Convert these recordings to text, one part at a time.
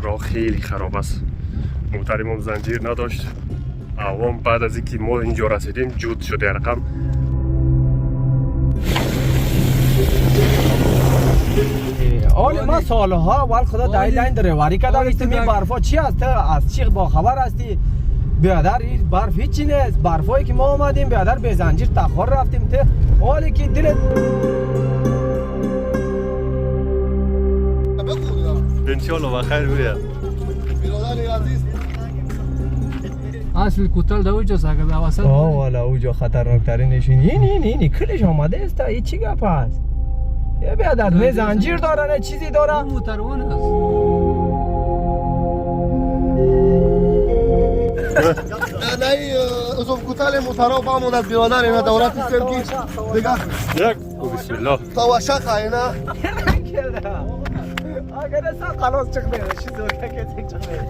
راه خیلی خراب است. موترمون زنجیر نداشت. عوام بعد از اینکه ما اینجا رسیدیم جود شده رقم. آره ما سالها اول خدا دایلین دریوری کردم این برفا چی است؟ از چی با خبر هستی؟ بیادر این برف هیچی نیست. برفایی که ما آمدیم بیادر به زنجیر تخار رفتیم ته حالی که دلت انشالله بخیر بیاد. برادر عزیز اصل کوتال دا اوجاست اگر دا وسط والا اوجا خطرناکترینشون این کلش آمده است این چی گپ است؟ یه بیادر نه زنجیر داره نه چیزی داره موتروان است نه ازم کوتال موترا بامون از برادر اینا دولت سیل کی دیگه یک بسم الله تواشق اینا اگر اصلا خلاص چخده چی دوره که چخده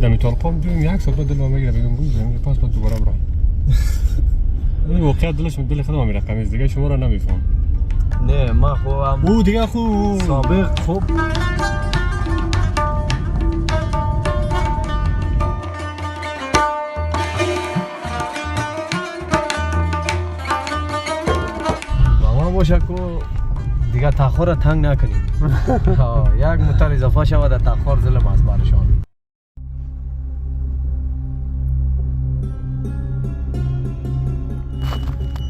نمیتونم قام بیام یک ساعت دل ما میگیره بگم روزم پاس بعد دوباره برام. این واقعیت دل خودم میره کمیز دیگه شما را نمیفهم. نه ما خوبم او دیگه خوب سابق خوب ماما باشه که دیگه تاخیر را تنگ نکنیم. یک موتر اضافه شود تاخیر ظلم است برشان.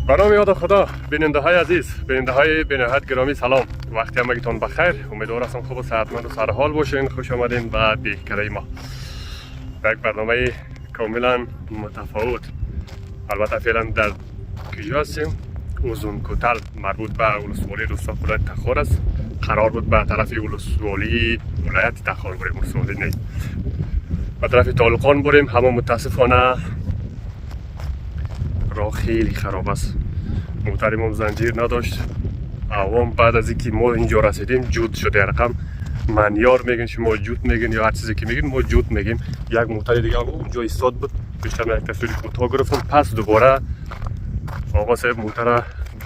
به نام یاد خدا. بیننده های عزیز، بیننده های بینهایت گرامی سلام. وقتی همگیتون بخیر. امیدوار هستم خوب و صحتمند و سرحال باشین. خوش آمدین به بیکره ما. یک برنامه کاملا متفاوت. البته فعلا در کجا هستیم؟ اوزون کوتل مربوط به ولسوالی روستا ولایت تخار است. قرار بود به طرف ولسوالی ولایت تخار بریم، ولسوالی نه. به طرف طالقان بریم، اما متاسفانه راه خیلی خراب است. موترمون زنجیر نداشت. عوام بعد از اینکه ما اینجا رسیدیم جود شده رقم. منیار میگن شما جود میگن یا هر چیزی که میگن ما جود میگیم. یک موتر دیگه اونجا ایستاد بود. بیشتر یک تصویر کوتاه گرفتم. پس دوباره آقا صاحب موتر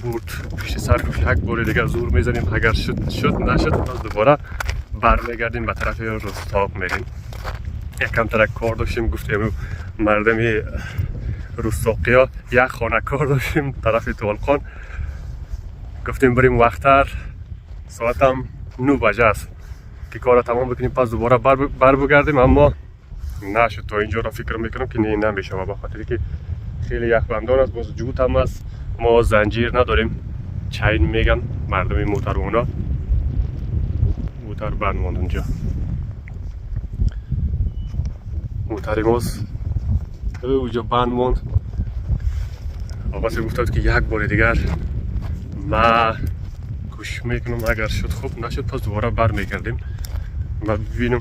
برد پیش سر گفت یک بار دیگه زور میزنیم اگر شد نشد پس دوباره برمیگردیم به طرف رستاق میریم. یکم ترک کار داشتیم گفتیم مردمی رستاقی ها یک خانه کار داشتیم طرف طالقان گفتیم بریم وقتتر ساعت هم 9 بجه است که کار تمام بکنیم پس دوباره بر بگردیم اما نشد. تا اینجا را فکر میکنم که نه نمیشه و بخاطر که خیلی یخبندان است باز جوت هم است. ما زنجیر نداریم چین میگن مردم موتر اونا موتر بند ماند اونجا موتر ماست اونجا بند ماند. آقا سی گفتاد که یک بار دیگر ما کوشش میکنم اگر شد خوب نشد پس دوباره بر میگردیم. ما ببینم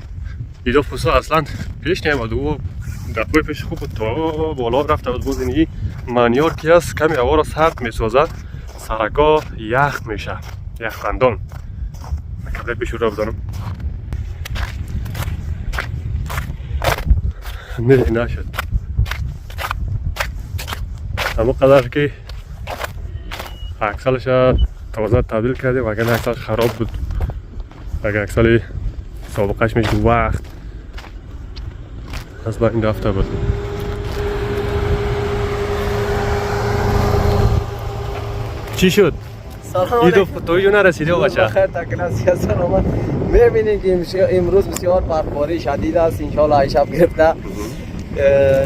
ایدا پوسا اصلا پیش نیامد و دفعه پیش خوب تا بالا رفته بود باز اینی منیار که است کمی هوا را سرد میسازد سرگاه یخ میشه یخ خندان. قبل پیش رو بزنم نه نشد اما قدر که اکسلش تازه تبدیل کردیم اگر اکسل خراب بود اگر اکسل سابقش میشه وقت از با این دفته بود. چی شد؟ سلام ایدو تویو نرسیده بچه بخیر تکناسی از سلامت. میبینید که امروز بسیار برفباری شدید است انشالله ای شب گرفته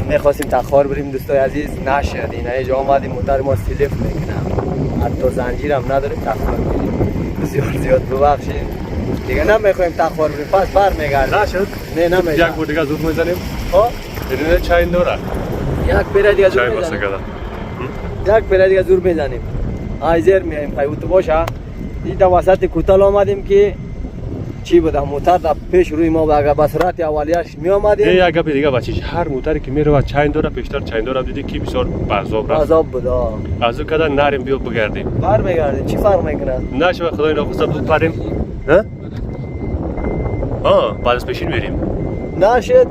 میخواستیم تخار بریم دوستای عزیز نشد. این اینجا آمدیم موتر ما سلیف میکنم حتی زنجیر هم نداریم تخار بریم بسیار زیاد ببخشید دیگه نمیخوایم تخار بریم پس بر میگردیم نشد؟ نه نمیشه یک بار دیگه زود میزنیم ها؟ اینه چین داره یک پیره دیگه زور چین بسته میزنیم کده یک پیره دیگه زور میزنیم آیزر میایم خیوت باشه این در وسط کوتال آمدیم که چی بوده موتر در پیش روی ما اگر به سرعت اولیش می آمدیم یک گپ دیگه بچه هر موتری که میره و چین داره پیشتر چین داره دیدی که بسیار بازاب رفت عذاب بوده از اون کده نریم بیا بگردیم بر میگردیم چی فرق میکنه نشه خدای ناخواسته بود پریم ها بعد از پیشین بریم نشد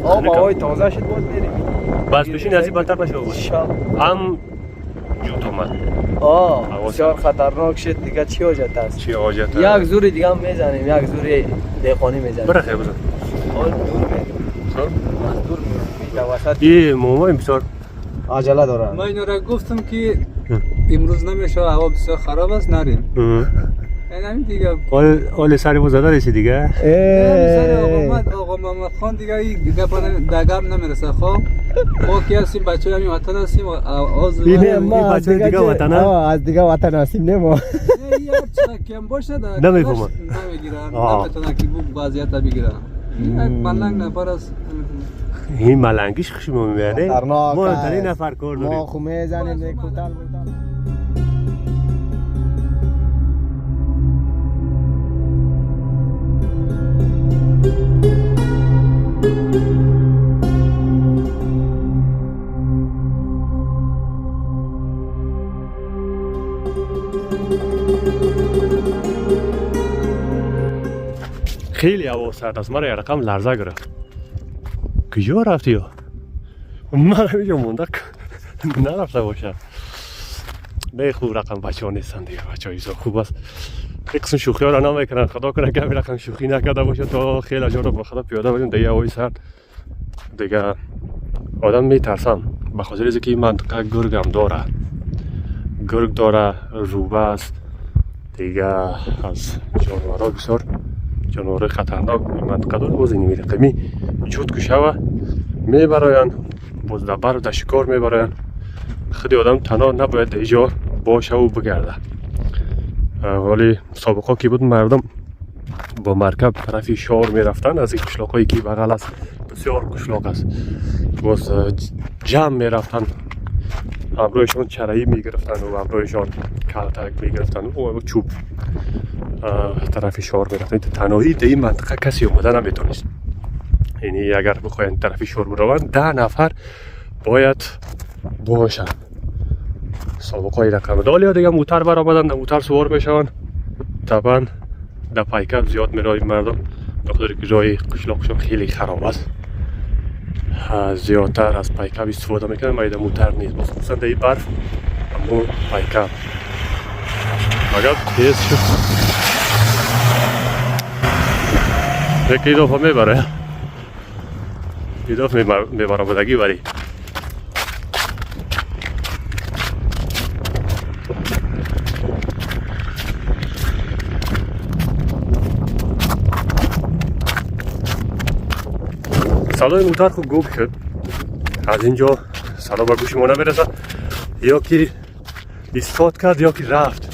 آب هوای تازه شد باز میریم بس بشین از این بدتر نشه بود هم جوت اومد بسیار خطرناک شد دیگه چی حاجت است چی حاجت است یک زور دیگه هم میزنیم یک زور دهقانی میزنیم برای خیلی بزن دور میریم دور میریم وسط این موما بسیار عجله داره من اینا را گفتم که امروز نمیشه هوا بسیار خراب است نریم یعنی دیگه آل سری بود زده رسی دیگه آقا محمد خان دیگه این دگم نمیرسه خب ما که هستیم بچه همین وطن هستیم این بچه دیگه وطن از دیگه وطن هستیم نه ما یار چرا کم باشه نمیفهمم نمیگیرن نمیتونه که بو وضعیت بگیرن یک ملنگ نفر است این ملنگیش خشم میبینه ما تری نفر کار داریم ما خو میزنیم کوتال خیلی هوا سرد است. مرا یه رقم لرزه گرفت. کجا رفتی یا؟ من همیشه مونده نرفته باشه. نه خوب رقم بچه ها نیستن دیگه. بچه ها خوب است. یک قسم شوخی ها را نمیکنن. خدا کنه که رقم شوخی نکرده باشه تا خیلی جا رو با خدا پیاده باشیم دیگه هوای سرد دیگه آدم میترسم به خاطر اینکه این منطقه گرگ هم داره. گرگ داره، روبه است دیگه، از جانورها بسیار جانور خطرناک این منطقه داره. باز این رقمی جود که شوه میبراین باز در بر در شکار میبراین. خودی آدم تنها نباید در اینجا باشه و بگرده. ولی سابقا که بود مردم با مرکب طرفی شار میرفتن از این قشلاق هایی که بغل است بسیار قشلاق است باز جمع میرفتن همراهشان چرایی میگرفتن و همراهشان کلتک میگرفتن و چوب طرفی شار میرفتن. تنهایی در این منطقه کسی اومده نمیتونست. یعنی اگر بخواین طرفی شار بروند 10 نفر باید باشن. سابقای رقم دالیا دیگه موتر برآمدن، موتر سوار میشون. طبعا در پیکر زیاد میرای مردم بخاطر که جای قشلاقشون خیلی خراب است. زیادتر از پیکر استفاده میکنن و در موتر نیست. خصوصا در این برف اما پیکر مگر تیز شد یکی دفعه میبره یه دفعه میبره بودگی بری صدای موتر خوب گم شد. از اینجا صدا به گوش ما نمیرسه یا که ایستاد کرد یا که رفت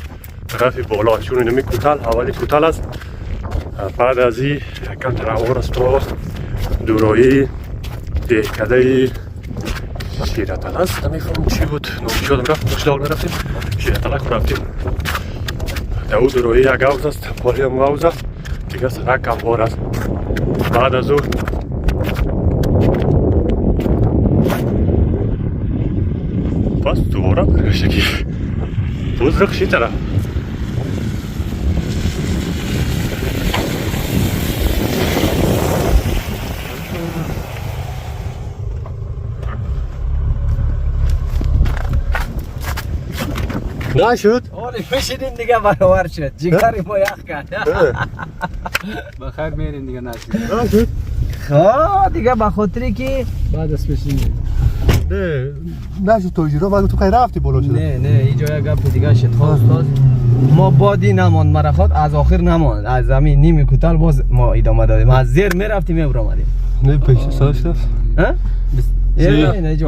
بالا چون اینمی کوتل حوالی کوتل است. بعد از این یکم تراور است تا دورایی دهکده شیرتل است. نمیفهم چی بود نوشی شدم رفت قشلاق نرفتیم شیرتلک رفتیم در او دورایی یک عوض است پالی هم عوض است دیگه سرک کمبار است. بعد از او پس دوباره برگشته که بوز رخشی طرف نشد؟ اولی بشینیم دیگه برابر شد جگری ما یخ کرد بخیر میریم دیگه نشید نشد؟ خواه دیگه بخاطری که بعد از بشینیم نشد توجیرا بعد تو خیلی رفتی بالا شده نه اینجا یک گپ دیگه شد خواست ما بادی نماند مرخات از آخر نماند از زمین نیمی کوتال باز ما ادامه دادیم از زیر میرفتیم میبرامدیم نه پیش سالش رفت ها؟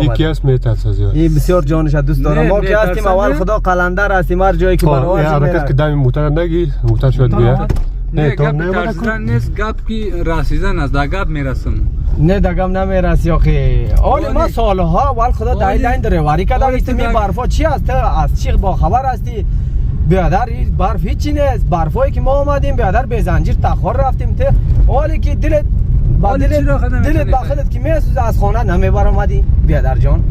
یکی هست میترسه زیاد این بسیار جانش دوست دارم ما که هستیم اول خدا قلندر هستیم هر جایی که برواش حرکت که دمی موتر نگی موتر شد بیاد نه گپ ترسیدن نیست گپ که رسیدن است در گپ میرسم نه دگم نمیرسی آخه آلی ما سالها اول خدا دایلین داره واری کدام ایستمی برفا چی هست از چی با خبر هستی بیادر این برف هیچی نیست برفایی که ما آمدیم بیادر به زنجیر تخار رفتیم ته آلی که دلت با خودت که میسوزه از خانه نمیبر آمدی بیادر جان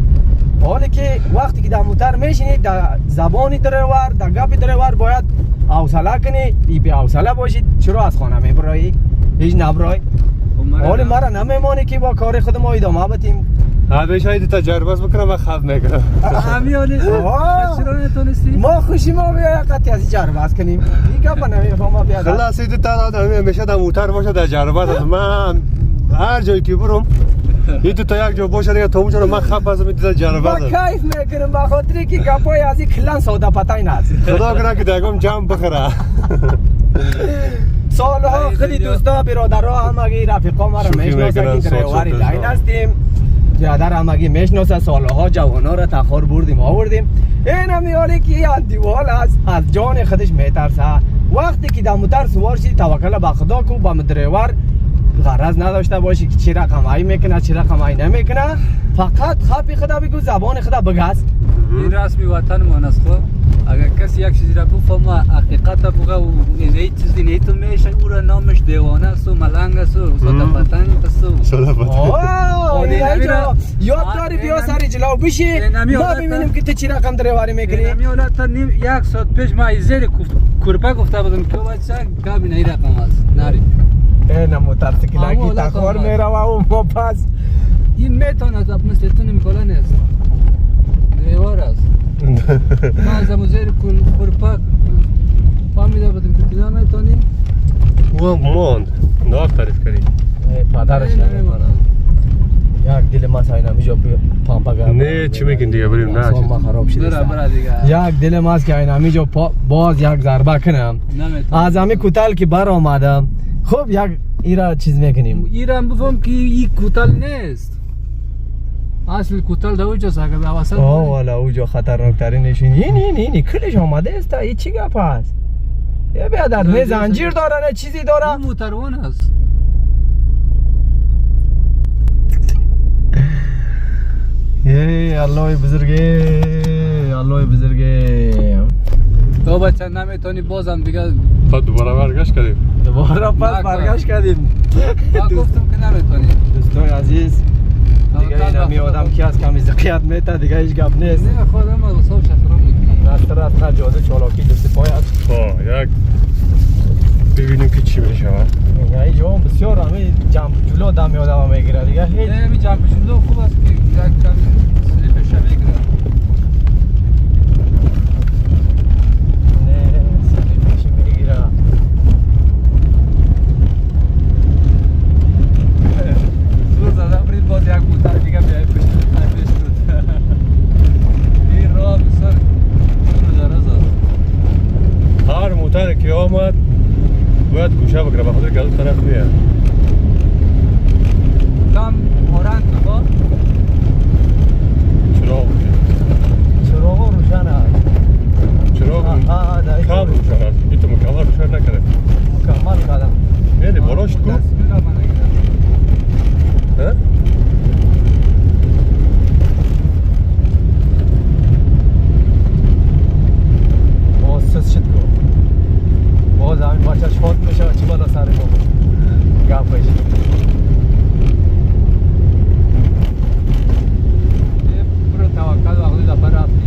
حالی که وقتی که در موتر میشینی در زبانی دریور در گپی دریور باید حوصله کنی ای به حوصله باشید چرا از خانه میبرایی هیچ نبرای حالی مرا نمیمانی که با کار خودم ادامه بدیم. همیشه این تجربه بکنم و خب میکنم. همیانی چرا نتونستی؟ ما خوشی ما بیا قطعی از تجربه کنیم. دیگه با نمیفهمم بیا. خلاص این تا همیشه در موتر باشه تجربه است. من هر جایی که برم این تا یک جا باشه دیگه تو چون من خب از این تجربه با است. کیف میکنم با خاطری که گپای از این کلان سودا پتای ناز. خدا کنه که دیگه جام بخره. سالها خیلی دوستا برادرها همگی رفیقا ما را میشناسن که دریوری لاین هستیم. برادر همگی میشناسن سالها جوانا را تخار بردیم آوردیم. این همی حالی که اندیوال از جان خودش میترسه. وقتی که در موتر سوار شی توکل به خدا کو با دریور غرض نداشته باشی که چی رقمایی میکنه چی رقمایی نمیکنه، فقط خپی خدا بگو زبان خدا بگس. این رسمی وطن ما است. خب اگر کسی یک چیزی را بفهمه حقیقت بگه و این چیزی نیتو میشه او را نامش دیوانه است و ملنگ است و سودا پتنگ است و سودا پتنگ. یاد داری بیا سر جلو بشی ما ببینیم که تو چی رقم دریوری میکنی. نمی حالت نیم یک ساعت پیش ما ایزیر کرپه گفته بودم که بچه گابی نهی رقم است نری این موترسیکلکی تخوار میروه و ما پس این میتواند اپنا ستون میکنه نیست دیوار است. ما از اموزیر کرپه فهمیده بودم که دینا میتونی و موند ناک تعریف کردی پدرش نمیکنم. یک دل ما ساینا میجا پامپا گرم نه چی میگین دیگه بریم نه ما خراب شده برا دیگه یک دل ماست که اینا میجا باز یک ضربه کنم از همه کوتال که بر آمدم. خب یک ایرا چیز میکنیم ایران بفهم که این کوتال نیست اصل کوتال در اوجاست اگر در وسط آه والا اوجا خطرناکترین نشین این کلش آمده است این چی گپ هست یه بیادر نه زنجیر داره نه چیزی داره اون موتروان است. یه الله بزرگه الله بزرگه تو بچه نمیتونی بازم دیگه خود دوباره برگشت کردیم دوباره پس برگشت کردیم. ما گفتم که نمیتونی دوستای عزیز دیگه این همی آدم که از کمی زقیت میته دیگه هیچ گپ نیست. نه خودم از صاحب شفرام میکنی نستر از جاده چالاکی دست پای است. یک ببینیم که چی میشه. یعنی جوان بسیار همه جنب جلو دمی آدم میگیره دیگه هیچ نه می جنب جلو خوب است که یک کمی سلیپ شوی گیره نه سلیپشی میگیره. زور زده برید باز یک موتر دیگه بیایی پیش بود. این راه بسیار دور دراز است. هر موتر که آمد باید گوشه بگیره به خاطر که از طرف میاد. کم اورنگ تو چراغ روشن است. چراغ کم روشن است. این تو مکمل روشن نکرده. مکمل کردم. یعنی براشت کو؟ باز سس شد کو باز همین بچه شاد میشه چی بالا سر ما گفش برو توکل و اقلی دفعه رفتی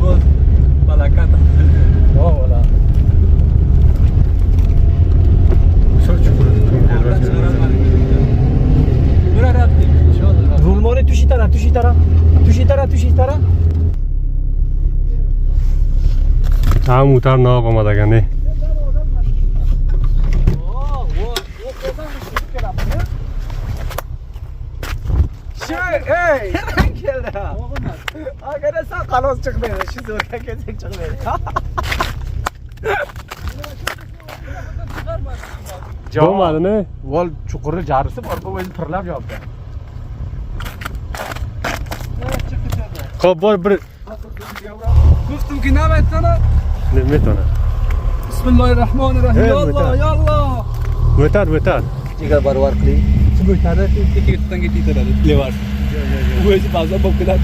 باز ملکت آه والا برو رفتیم رولمانی توشی تره هم موتر ناب آمده نه اگر اصلا خلاص çıkmıyor şu zorka gezek çıkmıyor olmadı ne? Wal çukuru carısı var bu böyle tırlap yaptı. خب بار بر گفتم که نمیتونه نمیتونه بسم الله الرحمن الرحیم یالله یالله موتر دیگر برابر کلی چه بهتره که تنگی تیتر داد لیوار ویسی بازا با کلا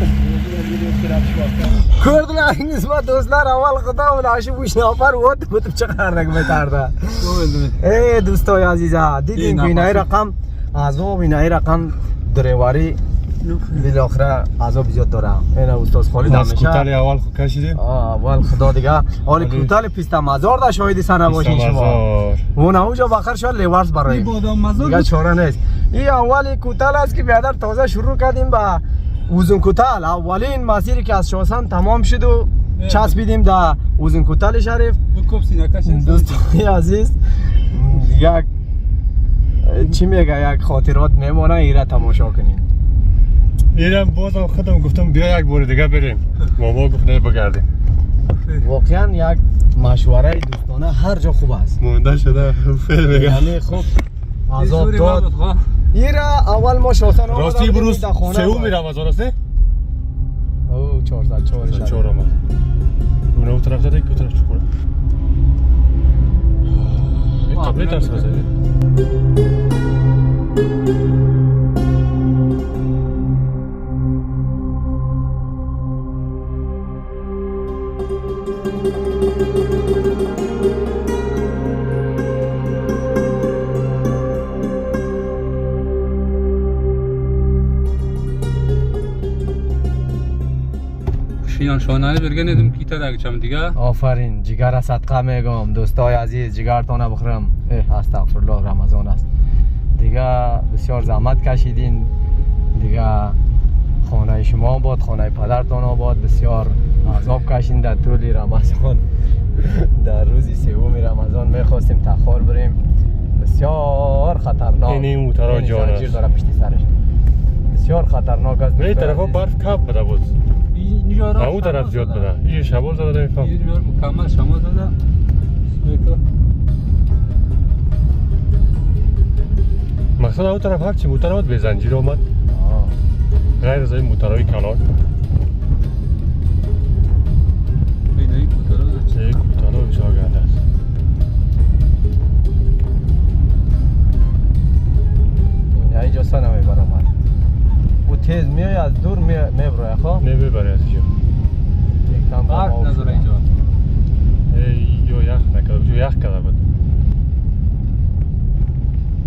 Gördüleriniz mi dostlar اول خدا و ناشی بوش نفر بود بودم چقدر رقم ترده دوستای عزیزا دیدین که اینای رقم از ما اینای رقم دریواری بالاخره عذاب زیاد داره. این استاد خالد از کوتاه همیشه اول خود کشیدیم. اول خدا دیگه حال کوتاه پیستا مزار ده شاهدی سن باشین شما. اون اونجا بخیر شد لیورس برای دیگه چاره نیست. این اولی کوتاه است که بیادر تازه شروع کردیم به اوزون کوتاه. اولین مسیری که از شاسان تمام شد و چسبیدیم در اوزون کوتاه شریف. دوستان عزیز یک چی میگه یک خاطرات میمونه ایره تماشا کنین. ایرم بازم خودم گفتم بیا یک بار دیگه بریم. ماما گفت نه بگردیم. واقعا یک مشوره دوستانه هر جا خوب است. مونده شده فعل یعنی خوب عذاب داد. ایره اول ما شاسان راستی بروز سئول میرم از راسته؟ او 404 4 ما. اون اون طرف داره که طرف چوکوره. تابلت هست بزنید. شیان شانه برگن ادم پیتر اگه چم دیگه. آفرین جگر صدقه میگم دوستای عزیز جگرتان بخورم. استغفرالله رمضان است دیگه. بسیار زحمت کشیدین دیگه. خانه شما آباد، خانه پدرتان آباد. بسیار عذاب کشیدین در طول رمضان. در روزی سوم رمضان میخواستیم تخار بریم. بسیار خطرناک. این موتورا جان زنجیر داره پشت سرش. بسیار خطرناک است. این طرفا برف کپ بده بود. اون طرف زیاد بده. این شبال زده نمیفهم. این مکمل شما زده. مقصد اون طرف هرچی موتور آمد به زنجیر آمد. غیر از این موتورهای کنار. این کوتاه این کوتاه بسیار گرده است. این اینجا سا نمیبره آمد. او تیز میای از دور میبره خواه؟ نمیبره از اینجا. یکم برق نظر اینجا. یا یخ نکرده جو یخ کرده بود.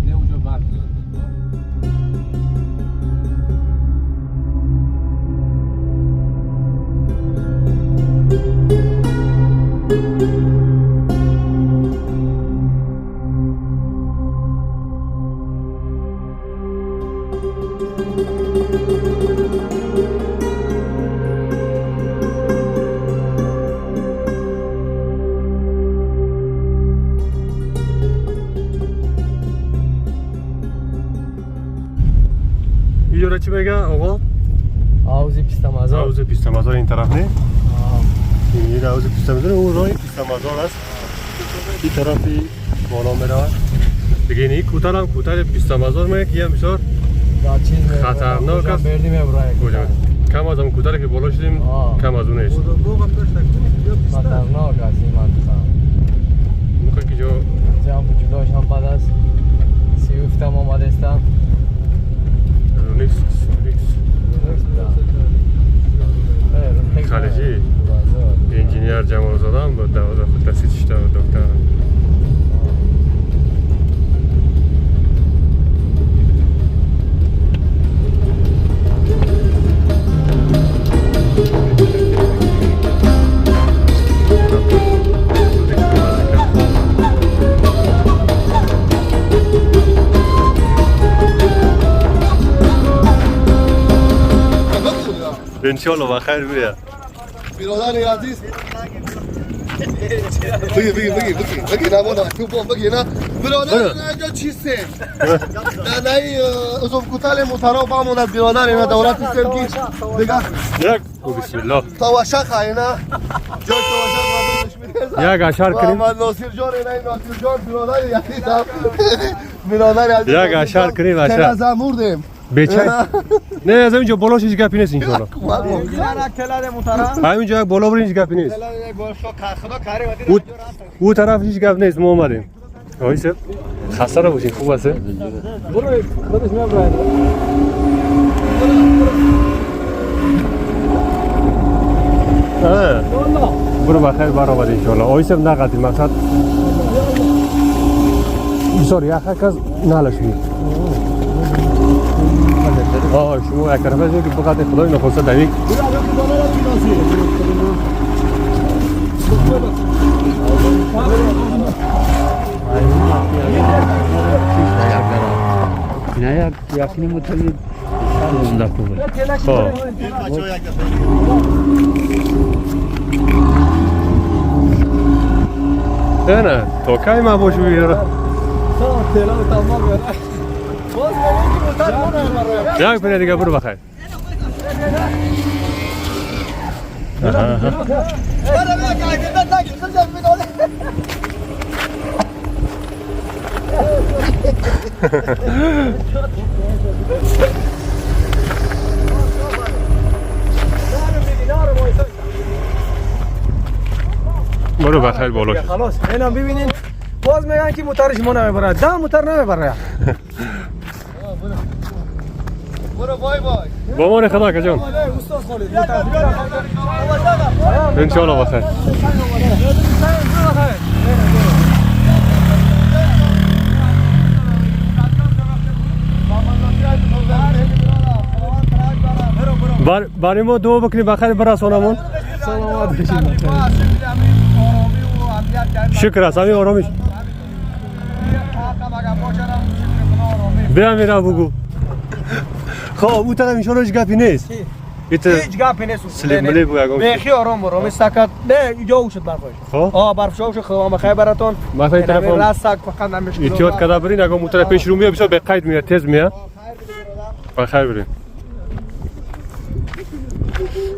نه اونجا برق نظر. اینجا چی میگه آقا؟ آوزی پیستا مزار. آوزی پیستا مزار این طرف نه؟ این آوزی پیستا مزار اون راه پیستا مزار است. این طرفی بالا میره. دیگه این کوتاه هم کوتاه پیستا مزار میگه که بسیار خطرناک است. بردی میبره. کجا؟ کم از اون کوتاه که بالا شدیم کم از اون است. خطرناک است این منطقه. میخواد که جا جداش هم بد است. سیوفت هم آمده است. نیکس خارجی انجینیر جمال زاده هم بود دوازده خود تحصیل شده و دکتر هم. انشالله بخیر بیا. برادر عزیز بگی نمانا تو بام بگی نه برادر اینجا چیسته نه ازم کوتال موتورا بامون برادر اینا دولت سیستم کی دیگه یک بسم الله تواشق اینا جای تواشق یک اشار کنیم محمد ناصر جان اینا ناصر جان برادر یعنی برادر عزیز یک اشار کنیم اشار از مردیم بیچه نه از اینجا بالا چیزی گپی نیست انشالله همینجا یک بالا برین گپی نیست او طرف هیچ گپ نیست ما اومدیم آقای صاحب خسته نباشین خوب است برو خودش میبره برو بخیر برآمد انشالله آقای صاحب نقدیم مقصد بسیار یخک از نالش میاد شما یک طرفه که فقط خدای نخواسته دوید نه یکی نمیتونید زنده خوبه نه تا کی ما باشو بیاره یک پنه دیگه برو بخیر برو بخیر بالا خلاص اینا ببینین باز میگن که موتر شما نمیبره دم موتر نمیبره برو بای بای با مان خدا که جان استاد خالد انشالله بخیر برای ما دو بکنی بخیر برسانمون سلامت باشید شکر است همین آرامیش بیا میرا بگو خب او طرف انشالله هیچ گپی نیست هیچ گپی نیست سلیم بلی بگو اگه بیخی آرام برو می سکت نه اینجا شد برفش خب برف شو خدا بخیر براتون مثلا این طرف راست سگ فقط نمیشه احتیاط کرده برین اگه موتور پیش رو میاد بسیار به قید میاد تیز میاد بخیر برین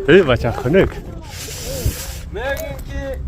ای بچه خنک میگیم که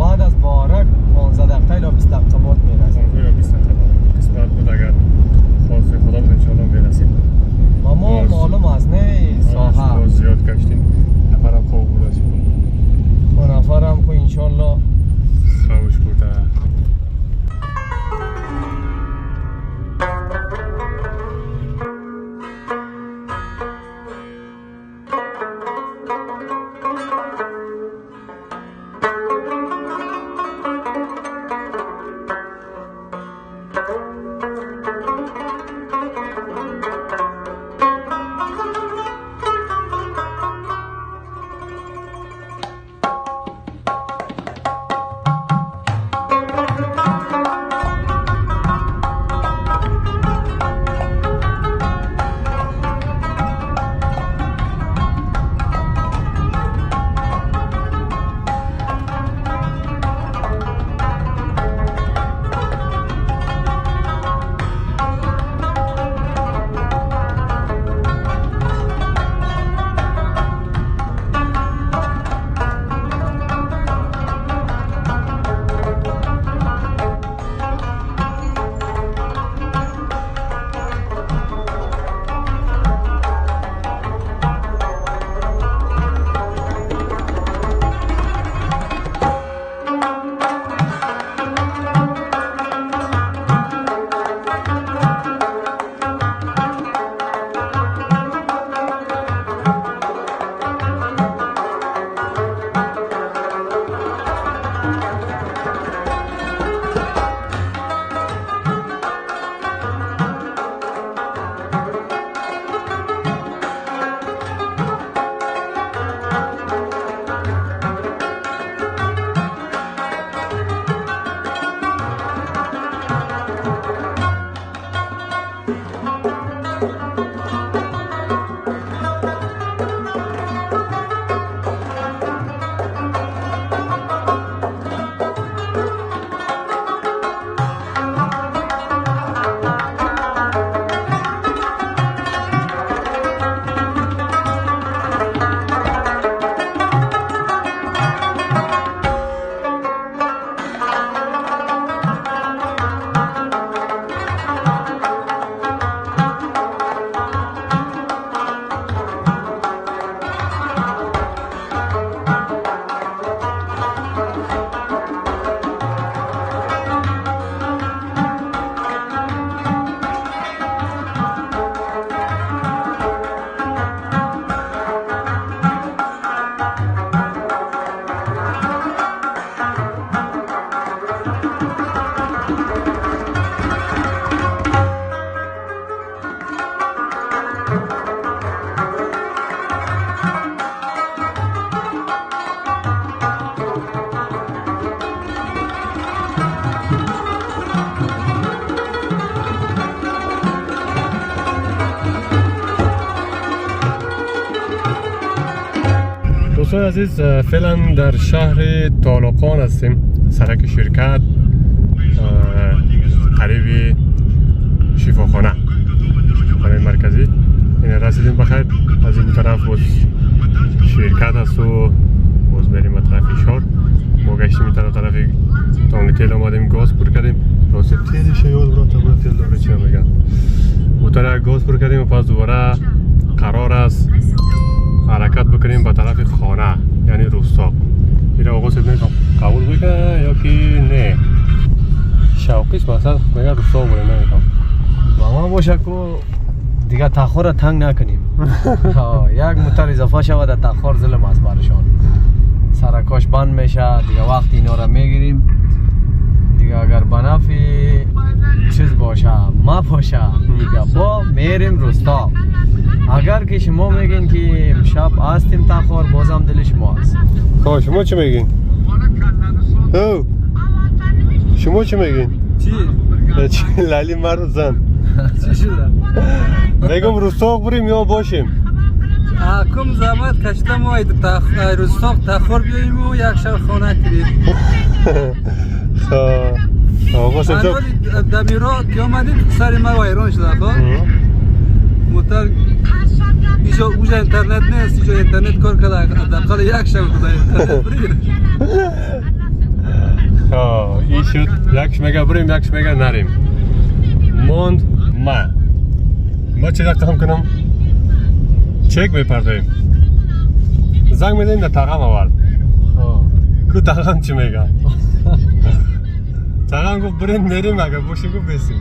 بعد از بارک 15 دقیقه الی 20 دقیقه بعد میرسیم. 15 یا 20 دقیقه قسمت بود اگر خواست خدا بود انشاءالله میرسیم. ما معلوم است نه ساحه زیاد کشتیم. نفرم خوب بود. خب نفرم خو انشاءالله خوش بوده. دوستان عزیز فعلا در شهر طالقان هستیم، سرک شرکت قریب شفاخانه مرکزی. این رسیدیم بخیر. از این طرف باز شرکت هست و باز بریم طرف شهر. ما گشتیم این طرف تانک تیل آمدیم، گاز پر کردیم. راستی تیلش یاد برات تا تیل داره چی میگن. موتور گاز پر کردیم و پس دوباره قرار است حرکت بکنیم به طرف خانه، یعنی روستا. این آقا سید میگم قبول بکنه یا که نه. شوقیش مثلا میگه روستا بوده نمیگم. با ما باشه که دیگه تاخور را تنگ نکنیم. یک موتور اضافه شود در تاخور ظلم است برشان. سرکاش بند میشه دیگه، وقتی اینا را میگیریم دیگه اگر بنفی چیز باشه ما باشه دیگه با میریم روستا. اگر که شما میگین که امشب هستیم تاخور، بازم دل شما است. خب شما چی میگین؟ او شما چی میگین؟ چی؟ لالی مرد زن چی شده؟ میگم روستاق بریم یا باشیم؟ کم زحمت کشتم و روستاق تاخور بیاییم و یک شب خانه کریم. آقا سمجا دمیرا که آمدیم سر ما ویران شده خواه موتر اینجا اوجا اینترنت نیست، اینجا اینترنت کار کرده دقیقا یک شب بوده اینترنت بریم. این شد یکش میگه بریم یکش میگه نریم. موند ما چی رقم کنم؟ چک بپردیم. زنگ میدیم در تاقم آورد. که تاقم چی میگه؟ تاقم گفت بریم میریم، اگر باشیم گفت بیسیم.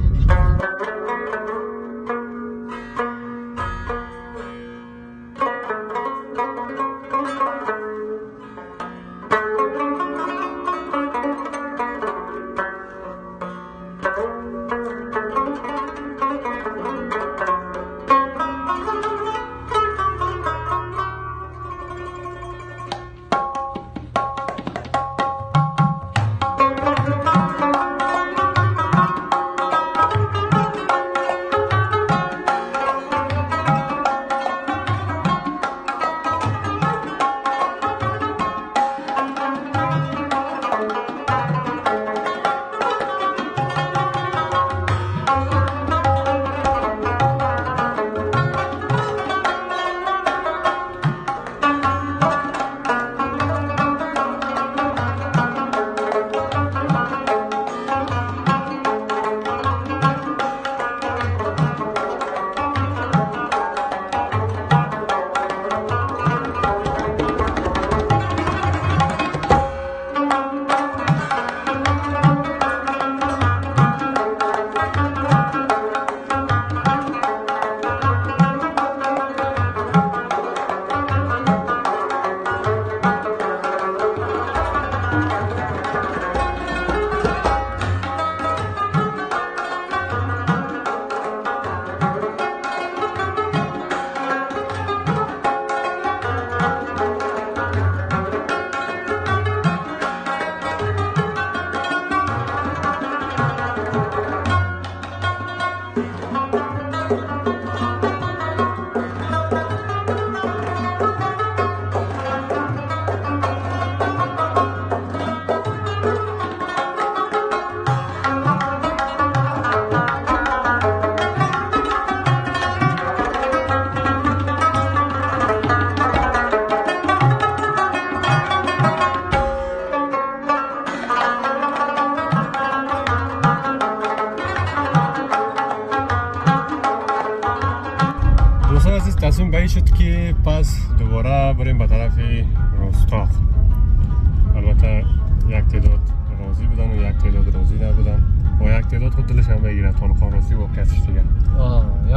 تصمیم به این شد که پس دوباره بریم به طرف روستاق. البته یک تعداد راضی بودن و یک تعداد راضی نبودن و یک تعداد خود دلش هم بگیره طالقان راستی واقعیتش دیگه.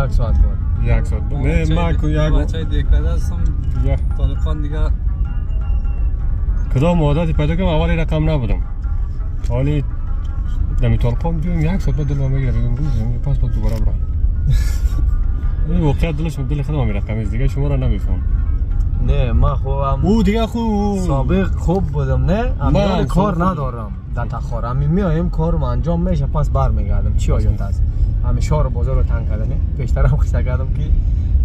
یک ساعت بود. یک ساعت بود. نه من که یک بچه دیگه هستم طالقان دیگه کدام عادتی پیدا کنم اولی رقم نبودم. حالی دمی طالقان بیام یک ساعت بعد دلم بگیره بگم روزی پس بعد دوباره برم. این واقعیت دل خودم میرقم دیگه شما را نمیفهم. نه من خوبم او دیگه خوب سابق خوب بودم. نه من کار ندارم در تاخور میایم کارم انجام میشه پس برمیگردم. چی حاجت است همیشه رو بازار رو تنگ کردن. پیشتر هم خسته کردم که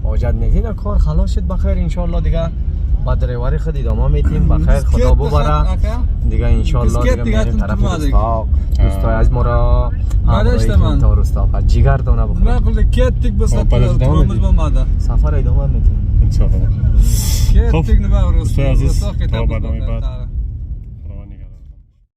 حاجت نیست. این کار خلاص شد بخیر ان شاء الله دیگه با دریوری خود ادامه میتیم. بخیر خدا ببره دیگه ان شاء الله دیگه میریم طرف رستاق. دوستای از ما را همراهی تا رستاق جیگر دونه بخوریم. نقل کیتیک بس ترمز بماده سفر ادامه میتیم انشاءالله. کیتیک نبا دوستای عزیز رستاق تا برنامه بعد